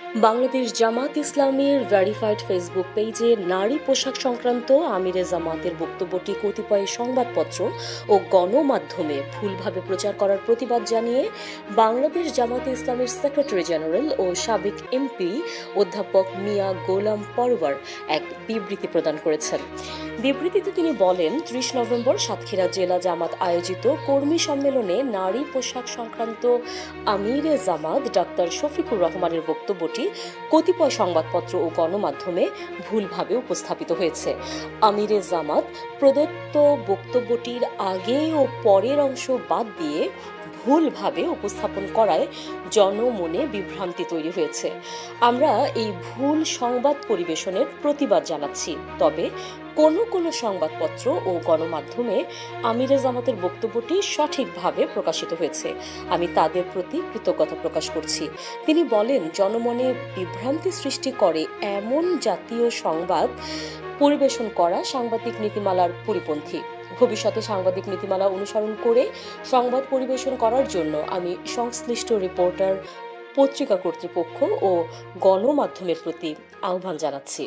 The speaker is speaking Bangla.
বাংলাদেশ জামাত ইসলামীর ভেরিফাইড ফেসবুক পেজে নারী পোশাক সংক্রান্ত আমিরে জামাতের বক্তব্যটি কতিপয় সংবাদপত্র ও গণমাধ্যমে ভুলভাবে প্রচার করার প্রতিবাদ জানিয়ে বাংলাদেশ জামাতে ইসলামের সেক্রেটারি জেনারেল ও সাবেক এমপি অধ্যাপক মিয়া গোলাম পরওয়ার এক বিবৃতি প্রদান করেছেন। বিবৃতিতে তিনি বলেন, ৩০ নভেম্বর সাতক্ষীরা জেলা জামাত আয়োজিত কর্মী সম্মেলনে নারী পোশাক সংক্রান্ত আমিরে জামাত ডাক্তার শফিকুর রহমানের বক্তব্যটি কতিপয় সংবাদপত্র ও গণমাধ্যমে ভুলভাবে উপস্থাপিত হয়েছে। আমিরে জামাত প্রদত্ত বক্তব্যটির আগে ও পরের অংশ বাদ দিয়ে ভুলভাবে উপস্থাপন করায় জনমনে বিভ্রান্তি তৈরি হয়েছে। আমরা এই ভুল সংবাদ পরিবেশনের প্রতিবাদ জানাচ্ছি। তবে কোনো কোনো সংবাদপত্র ও গণমাধ্যমে আমিরে জামাতের বক্তব্যটি সঠিকভাবে প্রকাশিত হয়েছে। আমি তাদের প্রতি কৃতজ্ঞতা প্রকাশ করছি। তিনি বলেন, জনমনে বিভ্রান্তি সৃষ্টি করে এমন জাতীয় সংবাদ পরিবেশন করা সাংবাদিক নীতিমালার পরিপন্থী। ভবিষ্যতে সাংবাদিক নীতিমালা অনুসরণ করে সংবাদ পরিবেশন করার জন্য আমি সংশ্লিষ্ট রিপোর্টার, পত্রিকা কর্তৃপক্ষ ও গণমাধ্যমের প্রতি আহ্বান জানাচ্ছি।